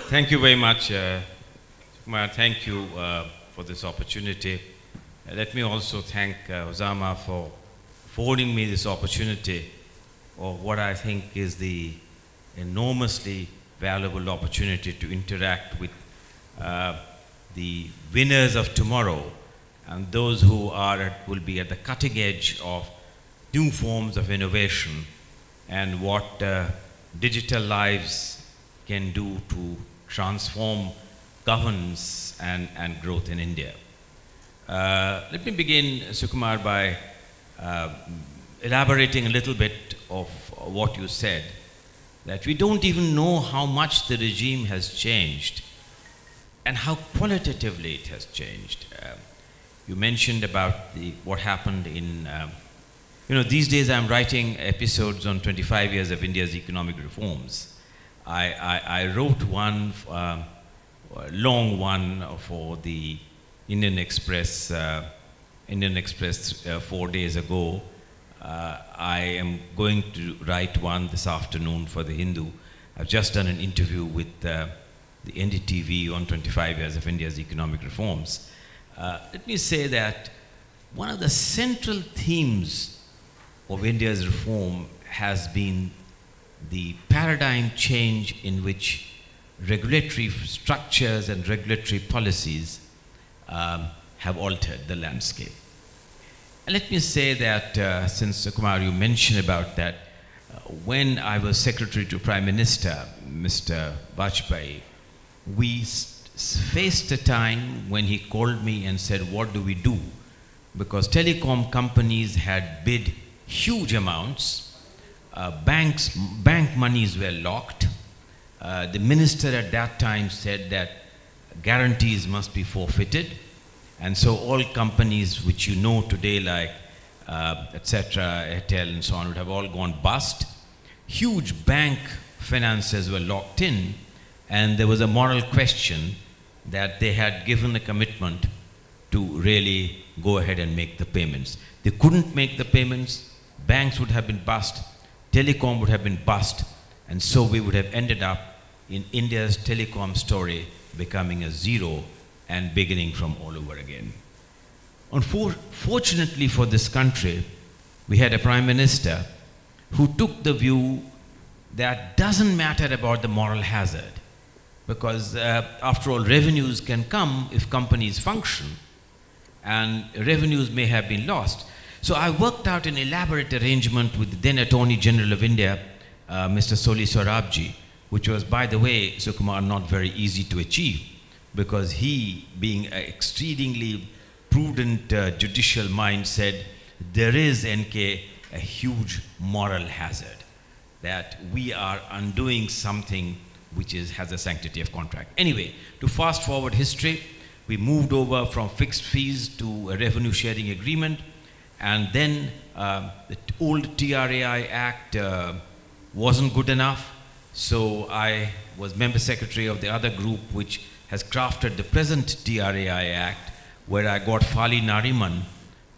Thank you very much, Kumar. Thank you for this opportunity. Let me also thank Osama for affording me this opportunity of what I think is the enormously valuable opportunity to interact with the winners of tomorrow and those who will be at the cutting edge of new forms of innovation and what digital lives can do to transform governance and growth in India. Let me begin, Sukumar, by elaborating a little bit of what you said, that we don't even know how much the regime has changed and how qualitatively it has changed. You mentioned about what happened in, these days I'm writing episodes on 25 years of India's economic reforms. I wrote one, long one for the Indian Express 4 days ago. I am going to write one this afternoon for the Hindu. I've just done an interview with the NDTV on 25 years of India's economic reforms. Let me say that one of the central themes of India's reform has been the paradigm change in which regulatory structures and regulatory policies have altered the landscape. And let me say that, since Kumar, you mentioned about that, when I was Secretary to Prime Minister, Mr. Vajpayee, we faced a time when he called me and said, what do we do? Because telecom companies had bid huge amounts, bank monies were locked. The minister at that time said that guarantees must be forfeited. And so all companies which you know today, like etc., Airtel and so on, would have all gone bust. Huge bank finances were locked in, and there was a moral question that they had given a commitment to really go ahead and make the payments. They couldn't make the payments, banks would have been bust, telecom would have been bust, and so we would have ended up in India's telecom story becoming a zero and beginning from all over again. Unfortunately for this country, we had a Prime Minister who took the view that doesn't matter about the moral hazard, because after all, revenues can come if companies function, and revenues may have been lost. So I worked out an elaborate arrangement with the then Attorney General of India, Mr. Soli Sorabji, which was, by the way, Sukumar, not very easy to achieve, because he, being an exceedingly prudent judicial mind, said, there is, NK, a huge moral hazard, that we are undoing something which has a sanctity of contract. Anyway, to fast forward history, we moved over from fixed fees to a revenue sharing agreement, and then the old TRAI Act wasn't good enough, so I was member secretary of the other group which has crafted the present TRAI Act, where I got Fali Nariman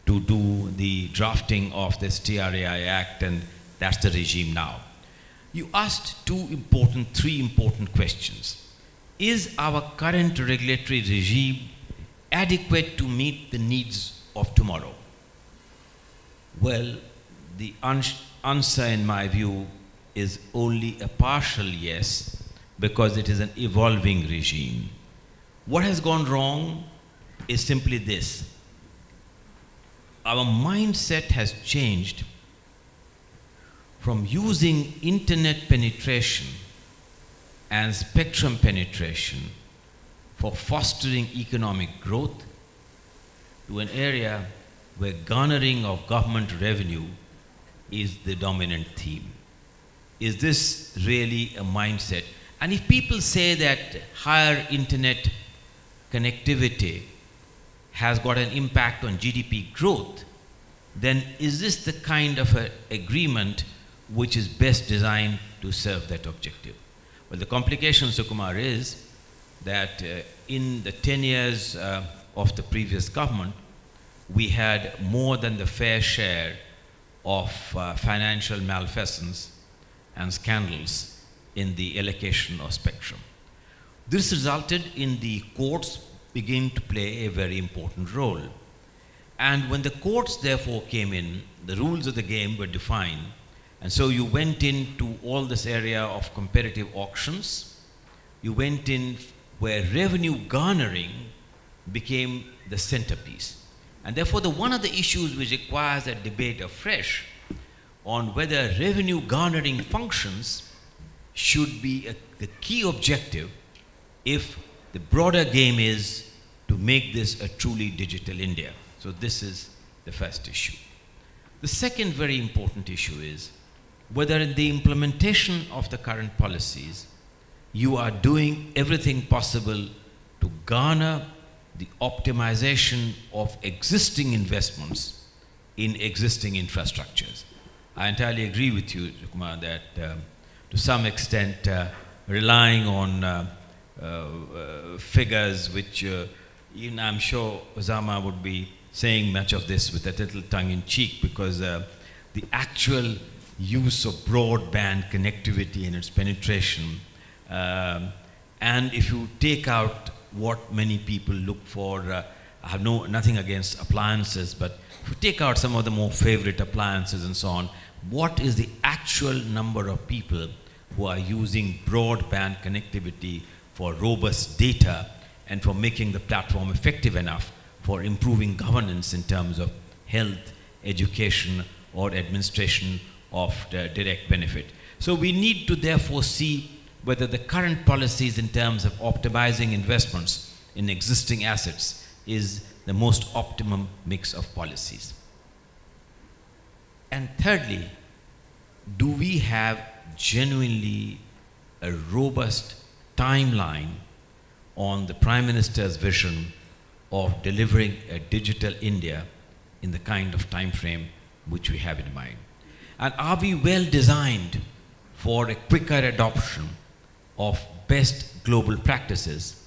to do the drafting of this TRAI Act, and that's the regime now. You asked three important questions. Is our current regulatory regime adequate to meet the needs of tomorrow? Well, the answer in my view is only a partial yes, because it is an evolving regime. What has gone wrong is simply this. Our mindset has changed from using internet penetration and spectrum penetration for fostering economic growth to an area where garnering of government revenue is the dominant theme. Is this really a mindset? And if people say that higher internet connectivity has got an impact on GDP growth, then is this the kind of an agreement which is best designed to serve that objective? Well, the complication, Sukumar, is that in the 10 years of the previous government, we had more than the fair share of financial malfeasance and scandals in the allocation of spectrum. This resulted in the courts begin to play a very important role. And when the courts therefore came in, the rules of the game were defined. And so you went into all this area of competitive auctions. You went in where revenue garnering became the centerpiece. And therefore, one of the issues which requires a debate afresh on whether revenue garnering functions should be the key objective if the broader game is to make this a truly digital India. So this is the first issue. The second very important issue is whether in the implementation of the current policies, you are doing everything possible to garner the optimization of existing investments in existing infrastructures. I entirely agree with you, Kumar, that to some extent relying on figures which even I'm sure Osama would be saying much of this with a little tongue in cheek, because the actual use of broadband connectivity and its penetration, and if you take out what many people look for, I have nothing against appliances, but if you take out some of the more favorite appliances and so on, what is the actual number of people who are using broadband connectivity for robust data and for making the platform effective enough for improving governance in terms of health, education, or administration of the direct benefit. So we need to therefore see whether the current policies in terms of optimizing investments in existing assets is the most optimum mix of policies. And thirdly, do we have genuinely a robust timeline on the Prime Minister's vision of delivering a digital India in the kind of time frame which we have in mind? And are we well designed for a quicker adoption of best global practices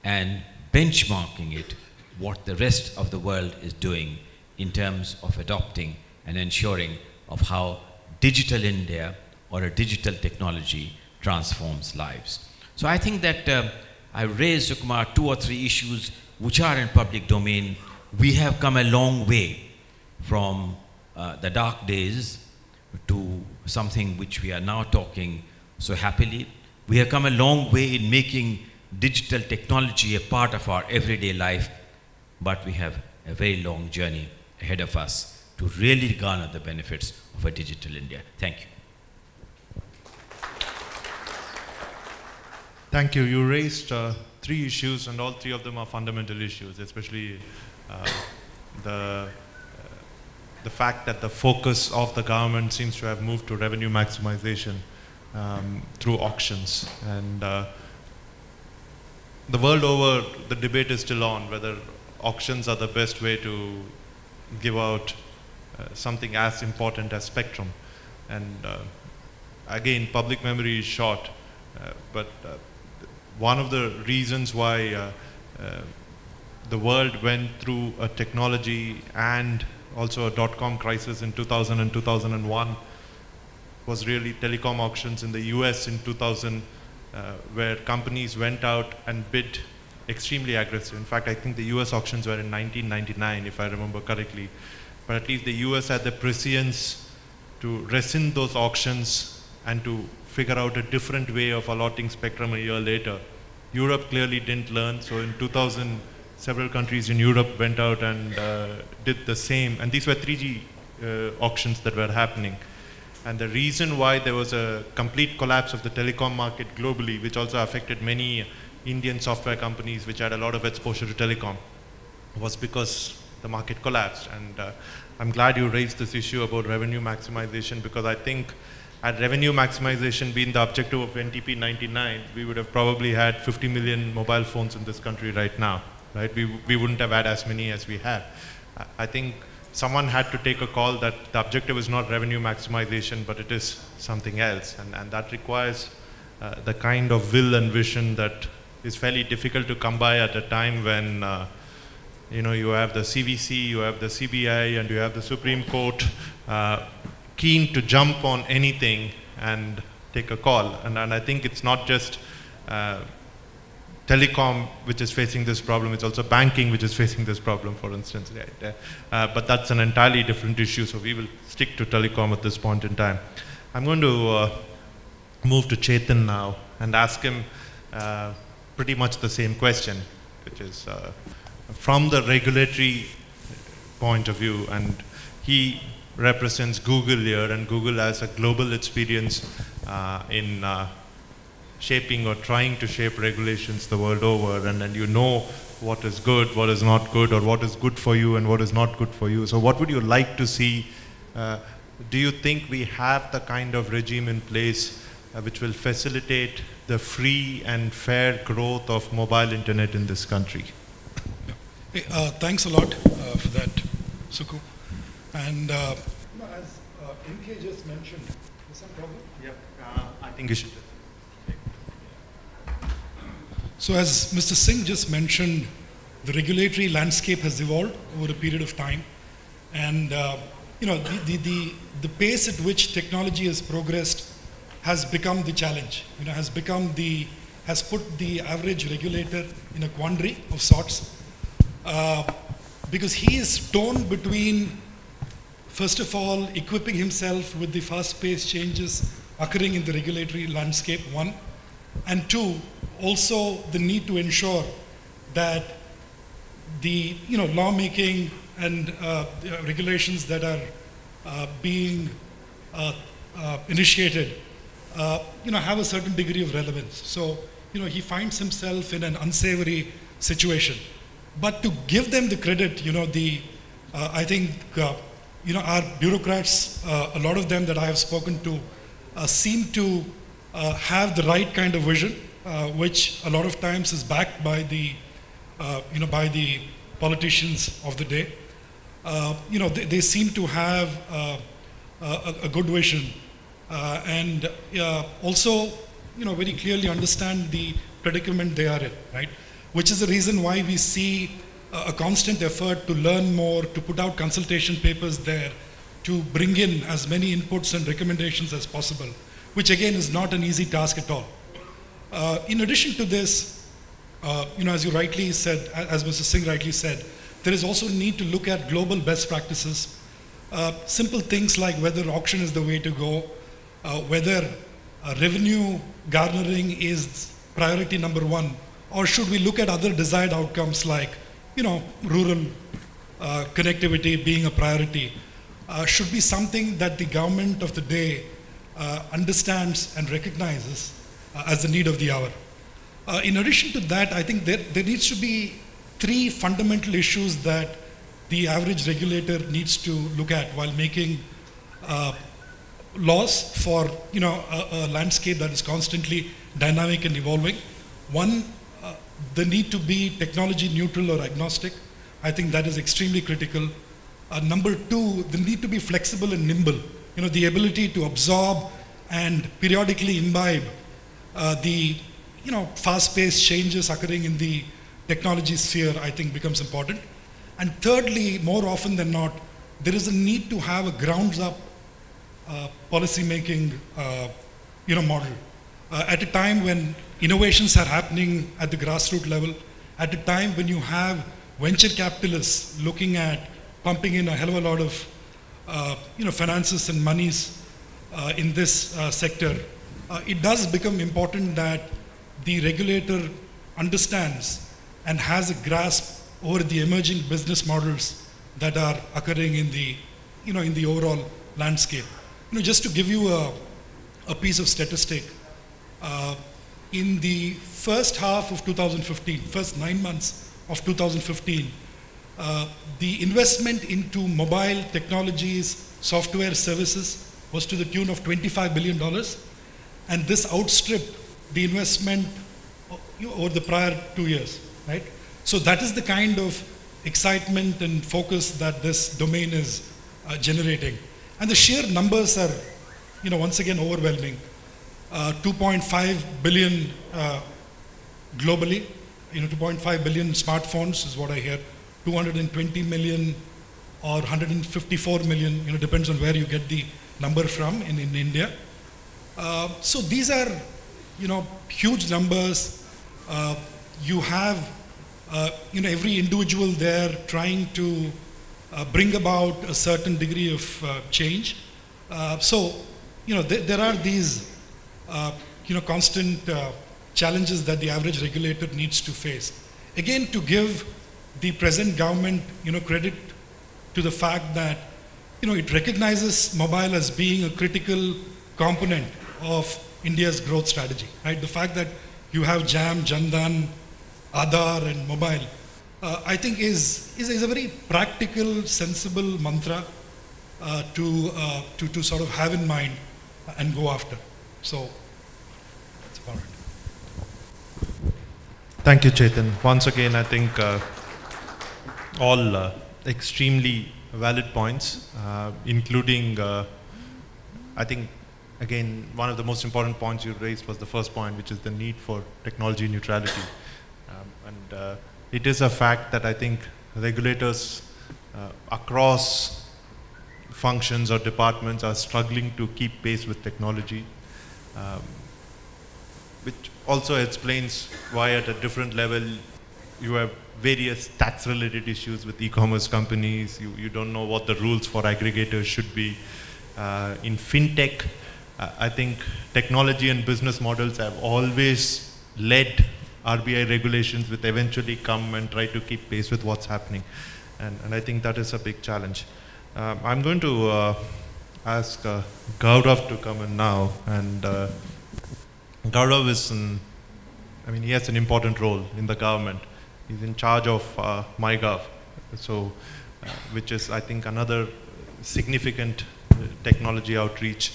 and benchmarking it what the rest of the world is doing in terms of adopting and ensuring of how digital India or a digital technology transforms lives? So I think that I raised, Kumar, 2 or 3 issues which are in public domain. We have come a long way from the dark days to something which we are now talking so happily. We have come a long way in making digital technology a part of our everyday life, but we have a very long journey ahead of us to really garner the benefits of a digital India. Thank you. Thank you. You raised 3 issues, and all 3 of them are fundamental issues, especially the fact that the focus of the government seems to have moved to revenue maximization through auctions. And the world over, the debate is still on whether auctions are the best way to give out something as important as spectrum. And again, public memory is short, but one of the reasons why the world went through a technology and also a dot-com crisis in 2000 and 2001 was really telecom auctions in the US in 2000, where companies went out and bid extremely aggressive. In fact, I think the US auctions were in 1999, if I remember correctly. But at least the US had the prescience to rescind those auctions and to figure out a different way of allotting spectrum a year later. Europe clearly didn't learn, so in 2000, several countries in Europe went out and did the same. And these were 3G auctions that were happening. And the reason why there was a complete collapse of the telecom market globally, which also affected many Indian software companies which had a lot of exposure to telecom, was because the market collapsed. And I'm glad you raised this issue about revenue maximization, because I think had revenue maximization been the objective of NTP 99, we would have probably had 50 million mobile phones in this country right now. Right? We wouldn't have had as many as we have. I think someone had to take a call that the objective is not revenue maximization, but it is something else. And that requires the kind of will and vision that is fairly difficult to come by at a time when you have the CVC, you have the CBI, and you have the Supreme Court keen to jump on anything and take a call. And I think it's not just telecom which is facing this problem, it's also banking which is facing this problem, for instance. Right? But that's an entirely different issue, so we will stick to telecom at this point in time. I'm going to move to Chetan now and ask him pretty much the same question, which is from the regulatory point of view, and he represents Google here, and Google has a global experience in shaping or trying to shape regulations the world over, and you know what is good, what is not good, or what is good for you and what is not good for you. So what would you like to see? Do you think we have the kind of regime in place which will facilitate the free and fair growth of mobile internet in this country? Hey, thanks a lot for that, Suku. And as NK just mentioned, is some problem? Yep, I think you should. So as Mr. Singh just mentioned, the regulatory landscape has evolved over a period of time, and you know, the pace at which technology has progressed has become the challenge. You know, has put the average regulator in a quandary of sorts, because he is torn between, first of all, equipping himself with the fast-paced changes occurring in the regulatory landscape, one, and two, also the need to ensure that the lawmaking and regulations that are being initiated have a certain degree of relevance. So he finds himself in an unsavory situation. But to give them the credit, I think our bureaucrats, a lot of them that I have spoken to, seem to have the right kind of vision, which a lot of times is backed by the politicians of the day. They seem to have a good vision, and also very clearly understand the predicament they are in, right? Which is the reason why we see a constant effort to learn more, to put out consultation papers there, to bring in as many inputs and recommendations as possible, which again is not an easy task at all. In addition to this, as you rightly said, as Mr. Singh rightly said, there is also need to look at global best practices. Simple things like whether auction is the way to go, whether revenue garnering is priority number one, or should we look at other desired outcomes like, rural connectivity being a priority, should be something that the government of the day understands and recognizes as the need of the hour. In addition to that, I think there needs to be three fundamental issues that the average regulator needs to look at while making laws for a landscape that is constantly dynamic and evolving. One, the need to be technology neutral or agnostic. I think that is extremely critical. Number two, the need to be flexible and nimble. The ability to absorb and periodically imbibe the fast-paced changes occurring in the technology sphere, I think becomes important. And thirdly, more often than not, there is a need to have a grounds-up policy-making model. At a time when innovations are happening at the grassroots level, at a time when you have venture capitalists looking at pumping in a hell of a lot of finances and monies in this sector, it does become important that the regulator understands and has a grasp over the emerging business models that are occurring in the in the overall landscape. Just to give you a piece of statistic, in the first half of 2015, first 9 months of 2015, the investment into mobile technologies, software services was to the tune of $25 billion, and this outstripped the investment over the prior 2 years, right? So that is the kind of excitement and focus that this domain is generating. And the sheer numbers are, once again overwhelming. 2.5 billion globally, 2.5 billion smartphones is what I hear, 220 million or 154 million, depends on where you get the number from in India. So these are, huge numbers. you have every individual there trying to bring about a certain degree of change. So there are these constant challenges that the average regulator needs to face. Again, to give the present government credit to the fact that it recognizes mobile as being a critical component of India's growth strategy, right? The fact that you have JAM, Jandan, Aadhaar and mobile, I think is a very practical, sensible mantra to sort of have in mind and go after. So that's about it. Thank you, Chetan. Once again, I think all extremely valid points, including, I think, again, one of the most important points you raised was the first point, which is the need for technology neutrality. And it is a fact that I think regulators across functions or departments are struggling to keep pace with technology, which also explains why at a different level you have various tax-related issues with e-commerce companies. You don't know what the rules for aggregators should be. In fintech, I think technology and business models have always led RBI regulations, which eventually come and try to keep pace with what's happening. And I think that is a big challenge. I'm going to ask Gaurav to come in now. And Gaurav is he has an important role in the government. He's in charge of MyGov, so which is, I think, another significant technology outreach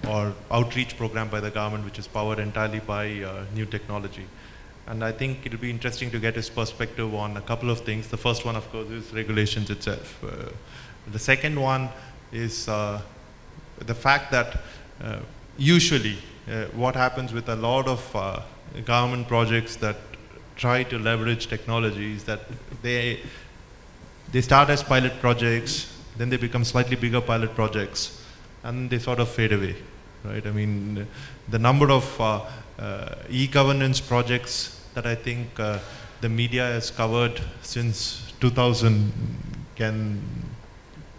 or outreach program by the government, which is powered entirely by new technology. And I think it'll be interesting to get his perspective on a couple of things. The first one, of course, is regulations itself. The second one is the fact that usually what happens with a lot of government projects that try to leverage technology is that they start as pilot projects, then they become slightly bigger pilot projects, and they sort of fade away, right? I mean, the number of e-governance projects that I think the media has covered since 2000 can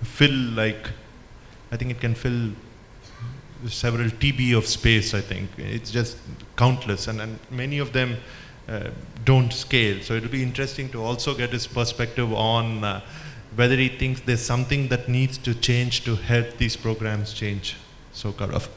fill, like, I think it can fill several TB of space, I think. It's just countless, and many of them don't scale. So it'll be interesting to also get his perspective on whether he thinks there's something that needs to change to help these programs change. So Gaurav.